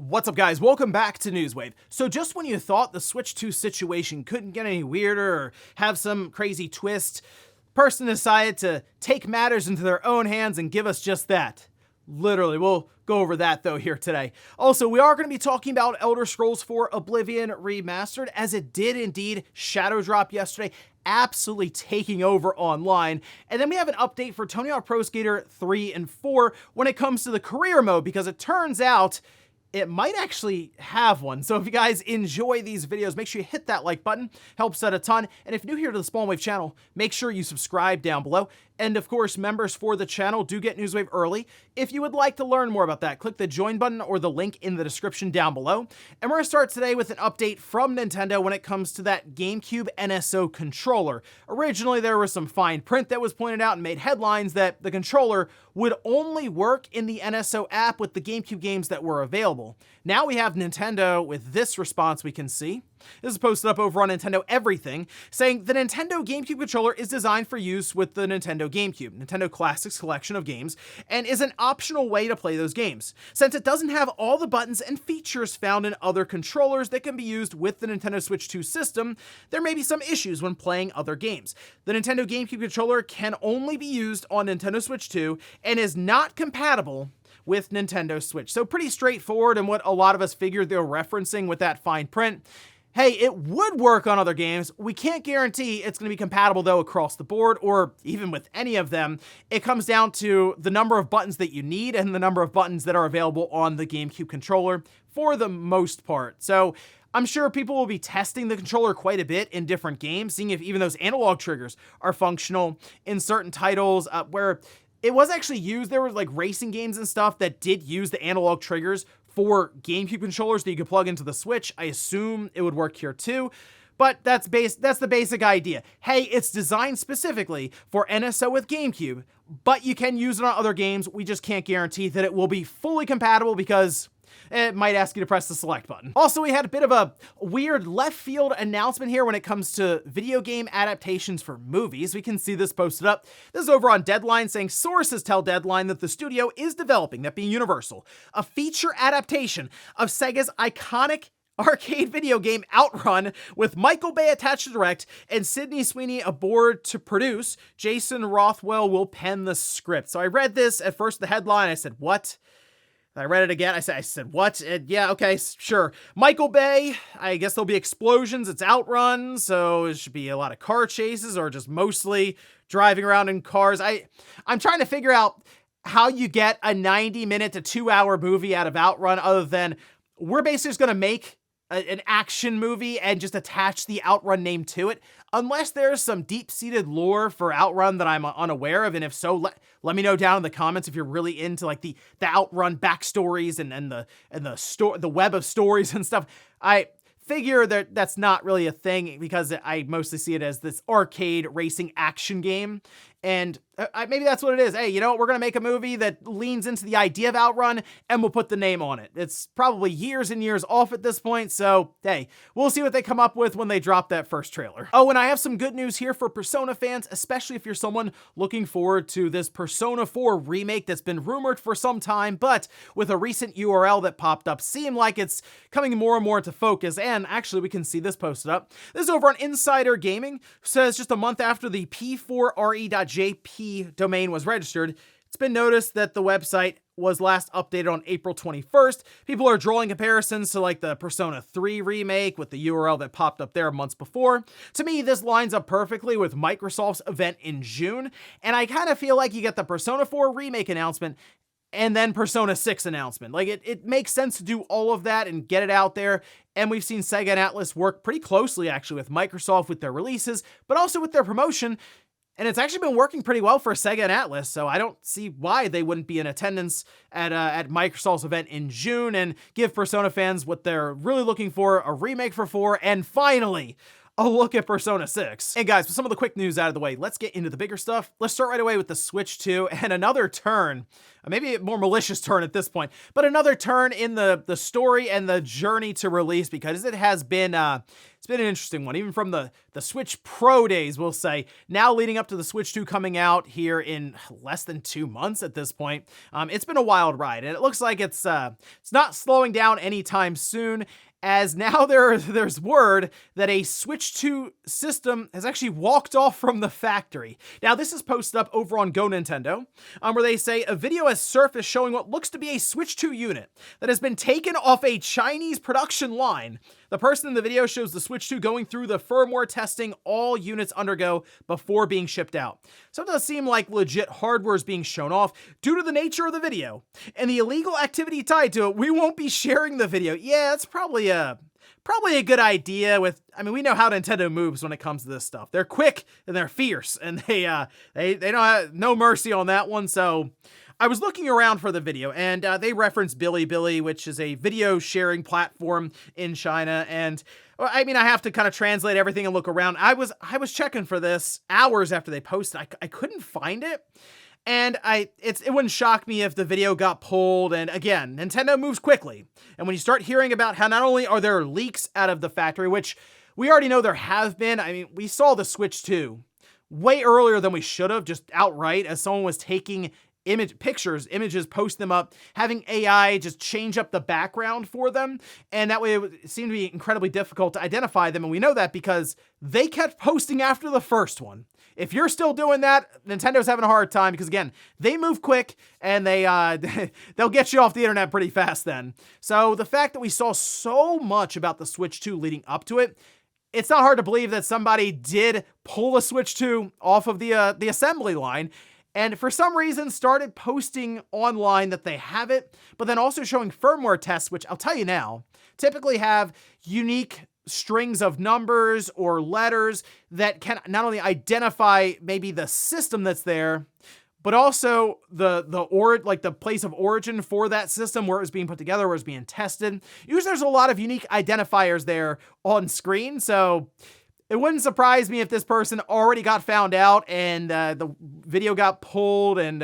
What's up, guys? Welcome back to Newswave. So just when you thought the Switch 2 situation couldn't get any weirder or have some crazy twist, person decided to take matters into their own hands and give us just that. Literally, we'll go over that though here today. Also, we are going to be talking about Elder Scrolls 4 Oblivion Remastered, as it did indeed shadow drop yesterday, absolutely taking over online. And then we have an update for Tony Hawk Pro Skater 3 and 4 when it comes to the career mode, because it turns out it might actually have one. So if you guys enjoy these videos, make sure you hit that like button, helps out a ton. And if you're new here to the Spawn Wave channel, make sure you subscribe down below. And of course, members for the channel do get Newswave early. If you would like to learn more about that, click the join button or the link in the description down below. And we're gonna start today with an update from Nintendo when it comes to that GameCube NSO controller. Originally, there was some fine print that was pointed out and made headlines that the controller would only work in the NSO app with the GameCube games that were available. Now we have Nintendo with this response we can see. This is posted up over on Nintendo Everything, saying the Nintendo GameCube controller is designed for use with the Nintendo GameCube, Nintendo Classics collection of games, and is an optional way to play those games. Since it doesn't have all the buttons and features found in other controllers that can be used with the Nintendo Switch 2 system, there may be some issues when playing other games. The Nintendo GameCube controller can only be used on Nintendo Switch 2 and is not compatible with Nintendo Switch. So pretty straightforward, and what a lot of us figured they were referencing with that fine print. Hey, it would work on other games. We can't guarantee it's going to be compatible, though, across the board, or even with any of them. It comes down to the number of buttons that you need and the number of buttons that are available on the GameCube controller for the most part. So I'm sure people will be testing the controller quite a bit in different games, seeing if even those analog triggers are functional in certain titles where it was actually used. There were like racing games and stuff that did use the analog triggers for GameCube controllers that you could plug into the Switch. I assume it would work here too, but that's the basic idea. Hey, it's designed specifically for NSO with GameCube, but you can use it on other games. We just can't guarantee that it will be fully compatible because it might ask you to press the select button. Also, we had a bit of a weird left field announcement here when it comes to video game adaptations for movies. We can see this posted up. This is over on Deadline, saying sources tell Deadline that the studio is developing, that being Universal, a feature adaptation of Sega's iconic arcade video game Outrun, with Michael Bay attached to direct and Sydney Sweeney aboard to produce. Jason Rothwell will pen the script. So I read this at first, the headline, I said, what? I read it again. I said, what? Yeah, okay, sure. Michael Bay, I guess there'll be explosions. It's Outrun, so it should be a lot of car chases or just mostly driving around in cars. I'm trying to figure out how you get a 90-minute to 2-hour movie out of Outrun other than we're basically just going to make an action movie and just attach the Outrun name to it, unless there's some deep-seated lore for Outrun that I'm unaware of. And if so, let me know down in the comments if you're really into like the Outrun backstories and the web of stories and stuff. I figure that that's not really a thing because I mostly see it as this arcade racing action game. And maybe that's what it is. Hey, you know what? We're going to make a movie that leans into the idea of Outrun and we'll put the name on it. It's probably years and years off at this point. So, hey, we'll see what they come up with when they drop that first trailer. Oh, and I have some good news here for Persona fans, especially if you're someone looking forward to this Persona 4 remake that's been rumored for some time, but with a recent URL that popped up, seemed like it's coming more and more into focus. And actually, we can see this posted up. This is over on Insider Gaming. Says just a month after the p4re.jp domain was registered, it's been noticed that the website was last updated on April 21st. People are drawing comparisons to like the Persona 3 remake with the URL that popped up there months before. To me, this lines up perfectly with Microsoft's event in June, and I kind of feel like you get the Persona 4 remake announcement and then Persona 6 announcement. Like it makes sense to do all of that and get it out there. And we've seen Sega and Atlus work pretty closely actually with Microsoft with their releases, but also with their promotion. And it's actually been working pretty well for Sega and Atlus, so I don't see why they wouldn't be in attendance at Microsoft's event in June and give Persona fans what they're really looking for, a remake for 4, and finally, a look at Persona 6. Hey guys, with some of the quick news out of the way, let's get into the bigger stuff. Let's start right away with the Switch 2 and another turn, maybe a more malicious turn at this point, but another turn in the story and the journey to release, because it has been it's been an interesting one, even from the Switch Pro days, we'll say, now leading up to the Switch 2 coming out here in less than 2 months at this point. It's been a wild ride, and it looks like it's not slowing down anytime soon, as now there's word that a Switch 2 system has actually walked off from the factory. Now, this is posted up over on Go Nintendo, where they say a video has surfaced showing what looks to be a Switch 2 unit that has been taken off a Chinese production line. The person in the video shows the Switch 2 going through the firmware testing all units undergo before being shipped out. So it does seem like legit hardware is being shown off due to the nature of the video and the illegal activity tied to it. We won't be sharing the video. Yeah, it's probably a good idea. We know how Nintendo moves when it comes to this stuff. They're quick and they're fierce, and they don't have no mercy on that one. So I was looking around for the video, and they referenced Bilibili, which is a video sharing platform in China. And I have to kind of translate everything and look around. I was checking for this hours after they posted. I couldn't find it. And it wouldn't shock me if the video got pulled. And again, Nintendo moves quickly. And when you start hearing about how not only are there leaks out of the factory, which we already know there have been. We saw the Switch 2 way earlier than we should have, just outright, as someone was taking images, post them up, having AI just change up the background for them. And that way it seemed to be incredibly difficult to identify them. And we know that because they kept posting after the first one. If you're still doing that, Nintendo's having a hard time, because again, they move quick and they'll get you off the internet pretty fast then. So the fact that we saw so much about the Switch 2 leading up to it, it's not hard to believe that somebody did pull a Switch 2 off of the assembly line, and for some reason started posting online that they have it, but then also showing firmware tests, which I'll tell you now, typically have unique strings of numbers or letters that can not only identify maybe the system that's there, but also the place of origin for that system, where it was being put together, where it was being tested. Usually there's a lot of unique identifiers there on screen, so it wouldn't surprise me if this person already got found out and the video got pulled, and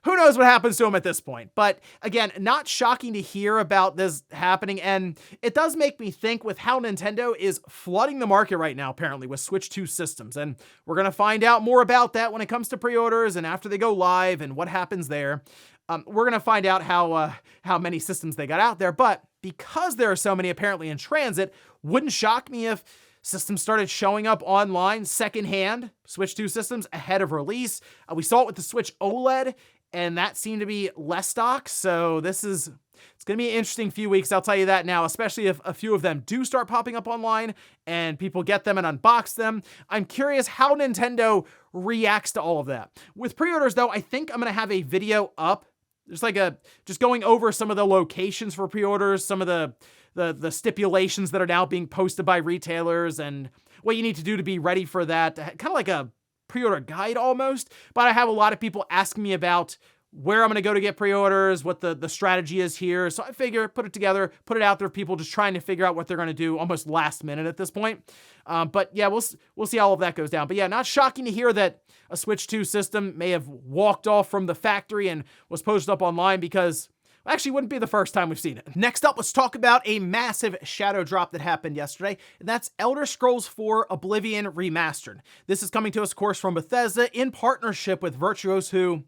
who knows what happens to him at this point. But again, not shocking to hear about this happening, and it does make me think with how Nintendo is flooding the market right now, apparently, with Switch 2 systems. And we're going to find out more about that when it comes to pre-orders and after they go live and what happens there. We're going to find out how many systems they got out there. But because there are so many apparently in transit, wouldn't shock me if systems started showing up online secondhand, Switch 2 systems ahead of release. We saw it with the Switch OLED, and that seemed to be less stock. So it's going to be an interesting few weeks, I'll tell you that now, especially if a few of them do start popping up online and people get them and unbox them. I'm curious how Nintendo reacts to all of that. With pre-orders, though, I think I'm going to have a video up, just going over some of the locations for pre-orders, some of the stipulations that are now being posted by retailers, and what you need to do to be ready for that. Kind of like a pre-order guide almost, but I have a lot of people asking me about where I'm going to go to get pre-orders, what the strategy is here. So I figure put it together, put it out there, people just trying to figure out what they're going to do almost last minute at this point. But yeah, we'll see how all of that goes down. But yeah, not shocking to hear that a Switch 2 system may have walked off from the factory and was posted up online, because actually wouldn't be the first time we've seen it. Next up, let's talk about a massive shadow drop that happened yesterday, and that's Elder Scrolls 4 Oblivion Remastered. This is coming to us, of course, from Bethesda in partnership with Virtuos, who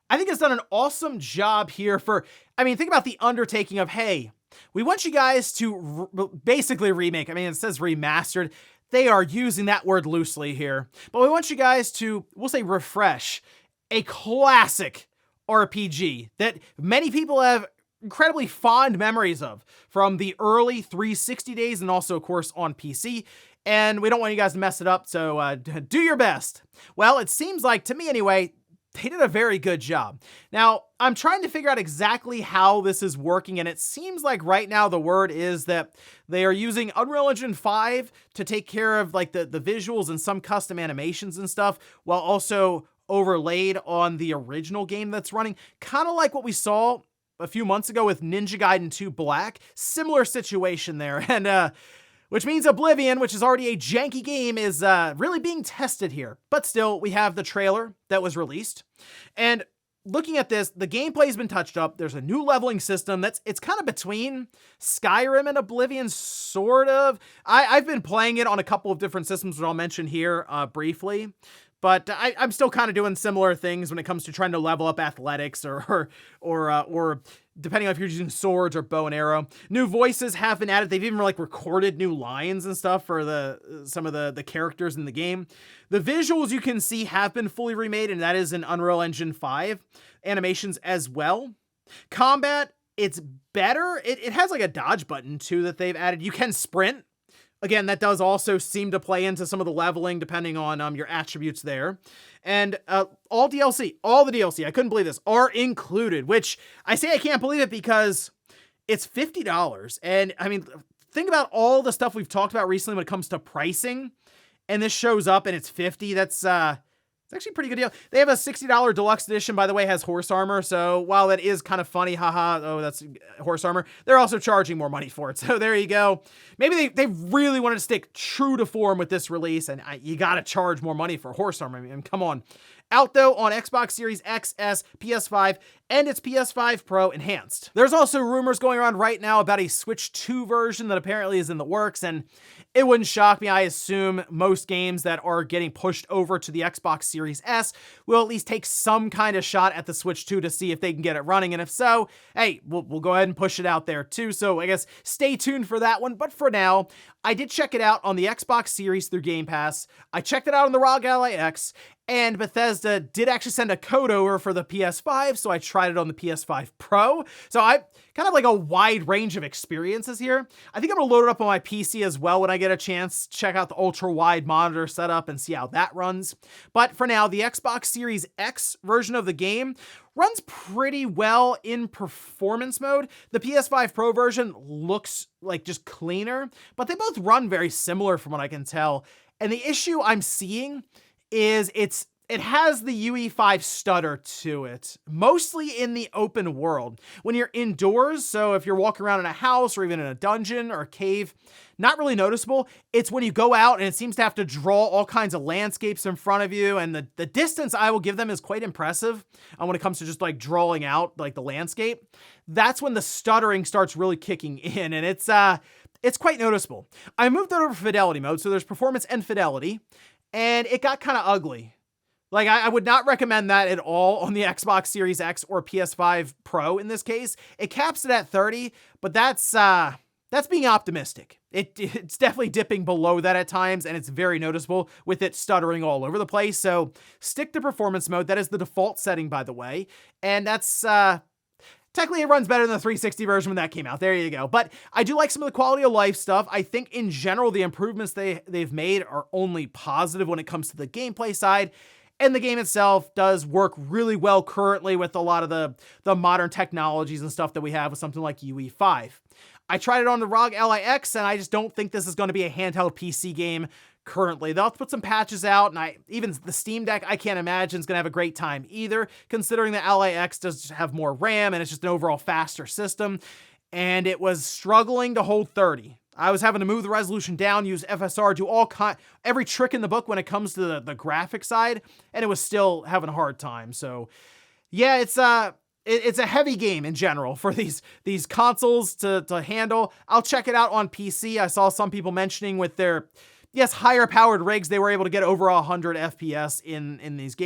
I think has done an awesome job here think about the undertaking of, hey, we want you guys to basically remake. It says remastered. They are using that word loosely here, but we want you guys to, we'll say, refresh a classic RPG that many people have incredibly fond memories of from the early 360 days, and also, of course, on PC. And we don't want you guys to mess it up, so do your best. Well, it seems like, to me anyway, they did a very good job. Now, I'm trying to figure out exactly how this is working, and it seems like right now the word is that they are using Unreal Engine 5 to take care of the visuals and some custom animations and stuff, while also overlaid on the original game that's running. Kind of like what we saw a few months ago with Ninja Gaiden 2 Black. Similar situation there. And which means Oblivion, which is already a janky game, is really being tested here. But still, we have the trailer that was released, and looking at this, the gameplay's been touched up. There's a new leveling system it's kind of between Skyrim and Oblivion, sort of. I've been playing it on a couple of different systems, which I'll mention here briefly. But I'm still kind of doing similar things when it comes to trying to level up athletics or depending on if you're using swords or bow and arrow. New voices have been added. They've even like recorded new lines and stuff for some of the characters in the game. The visuals you can see have been fully remade, and that is in Unreal Engine 5 animations as well. Combat, it's better. It has like a dodge button too that they've added. You can sprint. Again, that does also seem to play into some of the leveling depending on your attributes there. And all the DLC, I couldn't believe this, are included, which I say I can't believe it because it's $50. And I mean, think about all the stuff we've talked about recently when it comes to pricing, and this shows up and it's $50. That's it's actually a pretty good deal. They have a $60 deluxe edition, by the way, has horse armor. So while that is kind of funny, haha, oh, that's horse armor, they're also charging more money for it. So there you go. Maybe they really wanted to stick true to form with this release, and you got to charge more money for horse armor. I mean, come on. Out though on Xbox Series X, S, PS5, and its PS5 Pro Enhanced. There's also rumors going around right now about a Switch 2 version that apparently is in the works, and it wouldn't shock me. I assume most games that are getting pushed over to the Xbox Series S will at least take some kind of shot at the Switch 2 to see if they can get it running, and if so, hey, we'll go ahead and push it out there too. So I guess stay tuned for that one. But for now, I did check it out on the Xbox Series through Game Pass. I checked it out on the ROG Ally X, and Bethesda did actually send a code over for the PS5, so I tried it on the PS5 Pro. So I kind of like a wide range of experiences here. I think I'm gonna load it up on my PC as well when I get a chance, check out the ultra wide monitor setup and see how that runs. But for now, the Xbox Series X version of the game runs pretty well in performance mode. The PS5 Pro version looks like just cleaner, but they both run very similar from what I can tell. And the issue I'm seeing is it has the UE5 stutter to it, mostly in the open world. When you're indoors, so if you're walking around in a house or even in a dungeon or a cave, not really noticeable. It's when you go out and it seems to have to draw all kinds of landscapes in front of you, and the distance I will give them is quite impressive when it comes to just like drawing out like the landscape. That's when the stuttering starts really kicking in, and it's quite noticeable. I moved it over to fidelity mode, so there's performance and fidelity, and it got kind of ugly. Like, I would not recommend that at all on the Xbox Series X or PS5 Pro in this case. It caps it at 30, but that's being optimistic. It's definitely dipping below that at times, and it's very noticeable with it stuttering all over the place. So stick to performance mode. That is the default setting, by the way. And that's technically, it runs better than the 360 version when that came out. There you go. But I do like some of the quality of life stuff. I think in general, the improvements they've made are only positive when it comes to the gameplay side. And the game itself does work really well currently with a lot of the modern technologies and stuff that we have with something like UE5. I tried it on the ROG Ally X, and I just don't think this is going to be a handheld PC game currently. They'll put some patches out, and even the Steam Deck, I can't imagine is going to have a great time either, considering the Ally X does have more RAM, and it's just an overall faster system. And it was struggling to hold 30. I was having to move the resolution down, use FSR, do every trick in the book when it comes to the graphic side, and it was still having a hard time. So yeah, it's a heavy game in general for these consoles to handle. I'll check it out on PC. I saw some people mentioning with their higher powered rigs, they were able to get over 100 FPS in this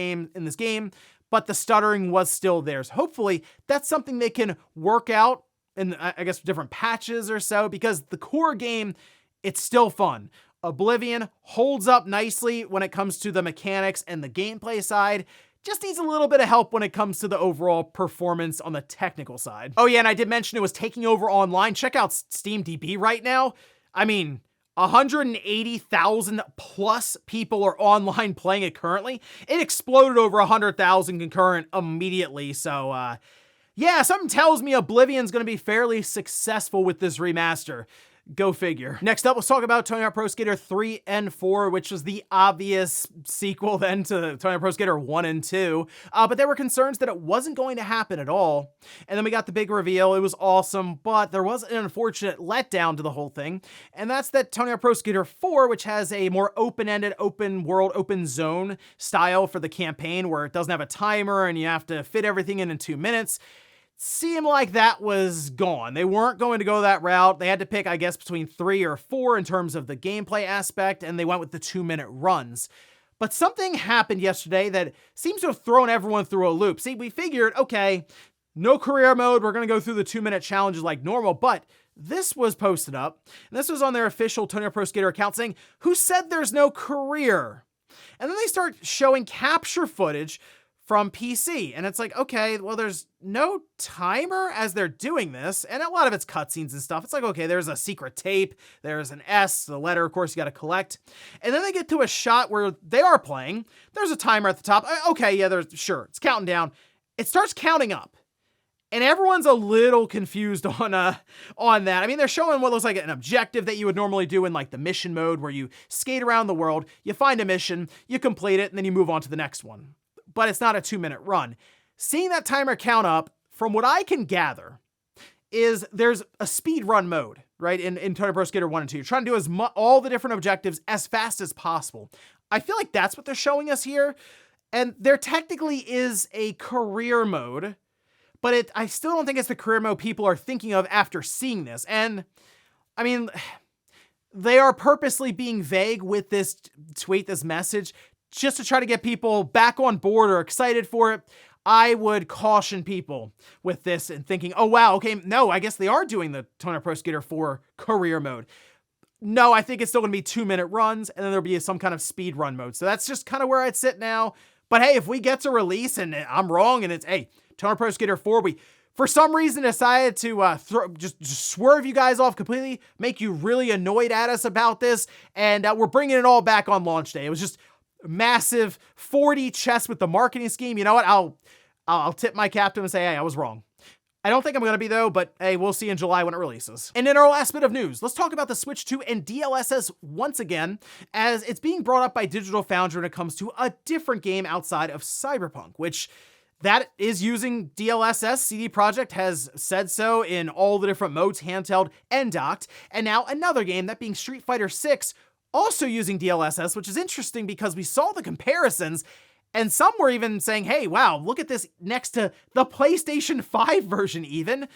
game, but the stuttering was still there. So hopefully that's something they can work out in, I guess, different patches or so, because the core game, it's still fun. Oblivion holds up nicely when it comes to the mechanics and the gameplay side. Just needs a little bit of help when it comes to the overall performance on the technical side. Oh yeah, and I did mention it was taking over online. Check out SteamDB right now. I mean, 180,000 plus people are online playing it currently. It exploded over 100,000 concurrent immediately, so yeah, something tells me Oblivion's going to be fairly successful with this remaster. Go figure. Next up, let's talk about Tony Hawk Pro Skater 3 and 4, which was the obvious sequel then to Tony Hawk Pro Skater 1 and 2. But there were concerns that it wasn't going to happen at all. And then we got the big reveal. It was awesome, but there was an unfortunate letdown to the whole thing. And that's that Tony Hawk Pro Skater 4, which has a more open-ended, open world, open zone style for the campaign where it doesn't have a timer and you have to fit everything in 2 minutes. Seemed like that was gone. They weren't going to go that route. They had to pick, I guess, between 3 or 4 in terms of the gameplay aspect, and they went with the 2-minute runs. But something happened yesterday that seems to have thrown everyone through a loop. See, we figured, okay, no career mode, we're going to go through the 2-minute challenges like normal, but this was posted up, and this was on their official Tony Hawk Pro Skater account saying, who said there's no career? And then they start showing capture footage from PC. And it's like, okay, well, there's no timer as they're doing this. And a lot of it's cutscenes and stuff. It's like, okay, there's a secret tape. There's an S, the letter, of course, you got to collect. And then they get to a shot where they are playing. There's a timer at the top. Okay, yeah, sure, it's counting down. It starts counting up. And everyone's a little confused on that. I mean, they're showing what looks like an objective that you would normally do in like the mission mode where you skate around the world, you find a mission, you complete it, and then you move on to the next one. But it's not a 2-minute run. Seeing that timer count up, from what I can gather, is there's a speed run mode, right? In Tony Hawk Pro Skater 1 and 2. You're trying to do all the different objectives as fast as possible. I feel like that's what they're showing us here. And there technically is a career mode, but I still don't think it's the career mode people are thinking of after seeing this. And I mean, they are purposely being vague with this tweet, this message, just to try to get people back on board or excited for it. I would caution people with this and thinking, oh wow, okay, no, I guess they are doing the Tony Hawk Pro Skater 4 career mode. No, I think it's still gonna be 2-minute runs, and then there'll be some kind of speed run mode. So that's just kind of where I'd sit now. But hey, if we get to release and I'm wrong and it's, hey, Tony Hawk Pro Skater 4, we for some reason decided to just swerve you guys off completely, make you really annoyed at us about this, and we're bringing it all back on launch day. It was just massive 4D chess with the marketing scheme. You know what? I'll tip my cap to him and say, hey, I was wrong. I don't think I'm going to be though, but hey, we'll see in July when it releases. And in our last bit of news, let's talk about the Switch 2 and DLSS once again, as it's being brought up by Digital Foundry when it comes to a different game outside of Cyberpunk, which that is using DLSS. CD Projekt has said so in all the different modes, handheld and docked. And now another game, that being Street Fighter 6, also using DLSS, which is interesting because we saw the comparisons and some were even saying, hey, wow, look at this next to the PlayStation 5 version even.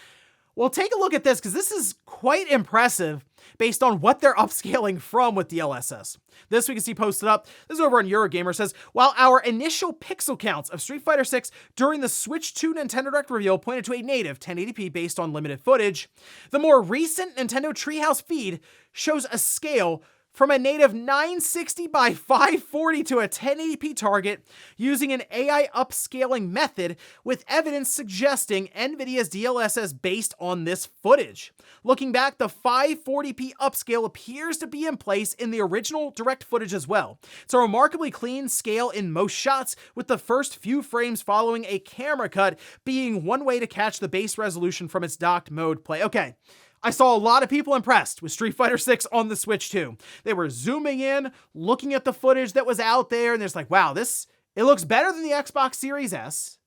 Well, take a look at this because this is quite impressive based on what they're upscaling from with DLSS. This we can see posted up. This is over on Eurogamer. Says, while our initial pixel counts of Street Fighter 6 during the Switch 2 Nintendo Direct reveal pointed to a native 1080p based on limited footage, the more recent Nintendo Treehouse feed shows a scale from a native 960 by 540 to a 1080p target using an AI upscaling method with evidence suggesting NVIDIA's DLSS based on this footage. Looking back, the 540p upscale appears to be in place in the original direct footage as well. It's a remarkably clean scale in most shots, with the first few frames following a camera cut being one way to catch the base resolution from its docked mode play. Okay. I saw a lot of people impressed with Street Fighter 6 on the Switch 2. They were zooming in, looking at the footage that was out there, and they're like, wow, it looks better than the Xbox Series S,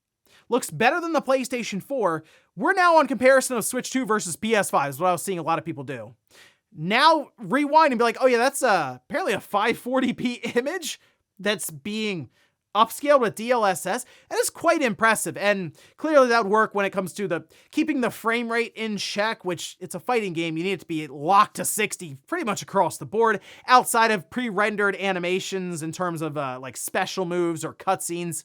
looks better than the PlayStation 4. We're now on comparison of Switch 2 versus PS5 is what I was seeing a lot of people do. Now rewind and be like, oh yeah, that's apparently a 540p image that's being upscaled with DLSS, and it's quite impressive. And clearly that would work when it comes to keeping the frame rate in check, which it's a fighting game. You need it to be locked to 60 pretty much across the board outside of pre-rendered animations in terms of like special moves or cutscenes.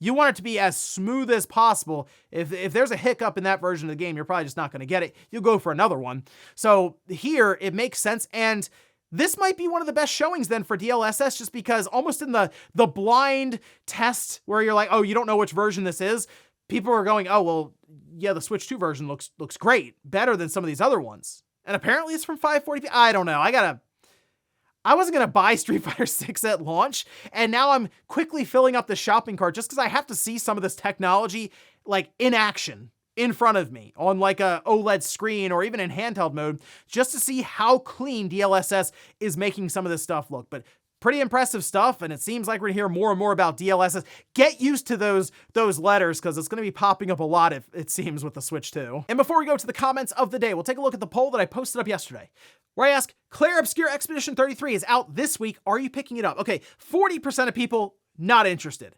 You want it to be as smooth as possible. If there's a hiccup in that version of the game, you're probably just not going to get it. You'll go for another one. So here it makes sense, and this might be one of the best showings then for DLSS, just because almost in the blind test where you're like, oh, you don't know which version this is, people are going, oh, well, yeah, the Switch 2 version looks great, better than some of these other ones. And apparently it's from 540p. I don't know. I wasn't going to buy Street Fighter 6 at launch, and now I'm quickly filling up the shopping cart just because I have to see some of this technology like in action in front of me on like a OLED screen or even in handheld mode, just to see how clean DLSS is making some of this stuff look. But pretty impressive stuff, and it seems like we're gonna hear more and more about DLSS. Get used to those letters, because it's gonna be popping up a lot, if it seems, with the Switch 2. And before we go to the comments of the day, we'll take a look at the poll that I posted up yesterday, where I ask, Claire Obscure Expedition 33 is out this week. Are you picking it up? Okay, 40% of people not interested.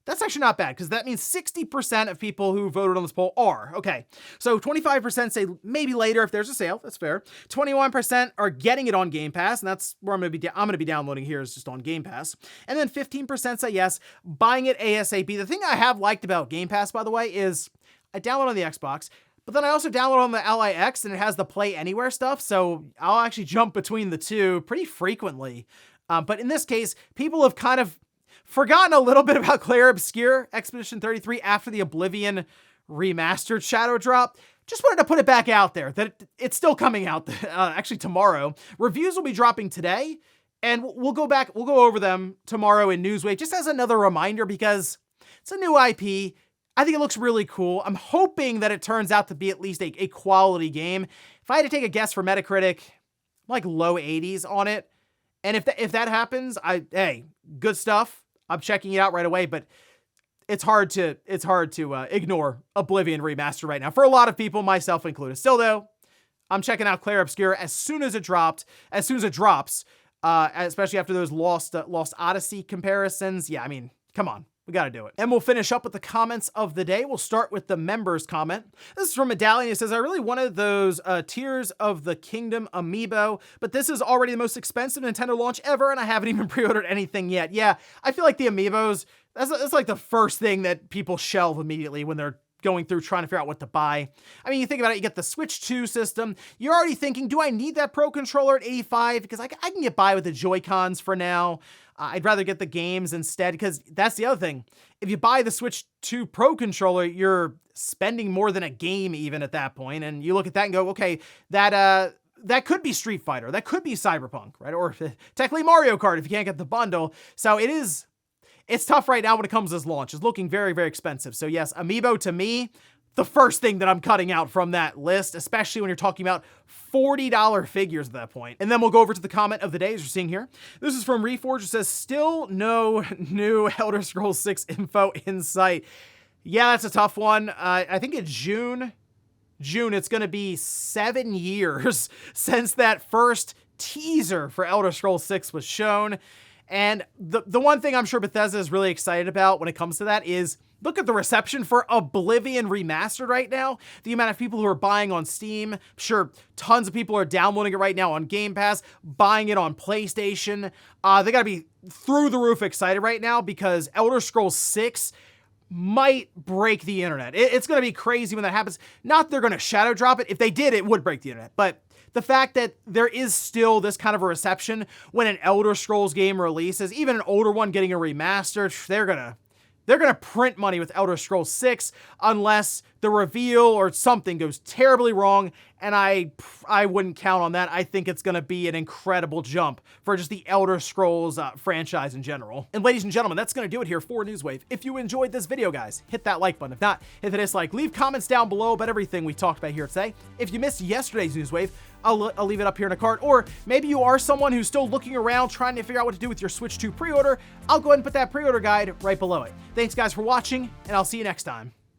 That's actually not bad, because that means 60% of people who voted on this poll are. Okay, so 25% say maybe later if there's a sale. That's fair. 21% are getting it on Game Pass, and that's where I'm gonna be downloading here, is just on Game Pass. And then 15% say yes, buying it ASAP. The thing I have liked about Game Pass, by the way, is I download on the Xbox, but then I also download on the LIX, and it has the Play Anywhere stuff, so I'll actually jump between the two pretty frequently. But in this case, people have kind of forgotten a little bit about Claire Obscure Expedition 33 after the Oblivion Remastered Shadow drop. Just wanted to put it back out there that it's still coming out actually tomorrow. Reviews will be dropping today, and we'll go over them tomorrow in Newswave, just as another reminder, because it's a new IP. I think it looks really cool. I'm hoping that it turns out to be at least a quality game. If I had to take a guess for Metacritic, like low 80s on it. And if that happens, hey, good stuff. I'm checking it out right away, but it's hard to ignore Oblivion Remastered right now for a lot of people, myself included. Still though, I'm checking out Claire Obscure as soon as it drops, especially after those Lost Odyssey comparisons. Yeah, I mean, come on. We got to do it. And we'll finish up with the comments of the day. We'll start with the members comment. This is from Medallion. He says, I really wanted those Tears of the Kingdom amiibo, but this is already the most expensive Nintendo launch ever, and I haven't even pre-ordered anything yet. Yeah, I feel like the amiibos, that's like the first thing that people shelve immediately when they're going through trying to figure out what to buy. I mean, you think about it, you get the Switch 2 system. You're already thinking, do I need that Pro Controller at $85? Because I can get by with the Joy-Cons for now. I'd rather get the games instead, because that's the other thing. If you buy the Switch 2 Pro Controller, you're spending more than a game even at that point. And you look at that and go, okay, that could be Street Fighter. That could be Cyberpunk, right? Or technically Mario Kart if you can't get the bundle. So it's tough right now when it comes to this launch. It's looking very, very expensive. So yes, amiibo to me, the first thing that I'm cutting out from that list, especially when you're talking about $40 figures at that point. And then we'll go over to the comment of the day, as you're seeing here. This is from Reforge. It says, still no new Elder Scrolls 6 info in sight. Yeah, that's a tough one. I think in June, it's going to be 7 years since that first teaser for Elder Scrolls 6 was shown. And the one thing I'm sure Bethesda is really excited about when it comes to that is, look at the reception for Oblivion Remastered right now. The amount of people who are buying on Steam. Sure, tons of people are downloading it right now on Game Pass, buying it on PlayStation. They gotta be through the roof excited right now, because Elder Scrolls 6 might break the internet. It's gonna be crazy when that happens. Not that they're gonna shadow drop it. If they did, it would break the internet. But the fact that there is still this kind of a reception when an Elder Scrolls game releases, even an older one getting a remaster, they're gonna print money with Elder Scrolls 6 unless the reveal or something goes terribly wrong, and I wouldn't count on that. I think it's gonna be an incredible jump for just the Elder Scrolls franchise in general. And ladies and gentlemen, that's gonna do it here for Newswave. If you enjoyed this video, guys, hit that like button. If not, hit the dislike. Leave comments down below about everything we talked about here today. If you missed yesterday's Newswave, I'll leave it up here in a card. Or maybe you are someone who's still looking around trying to figure out what to do with your Switch 2 pre-order. I'll go ahead and put that pre-order guide right below it. Thanks guys for watching, and I'll see you next time.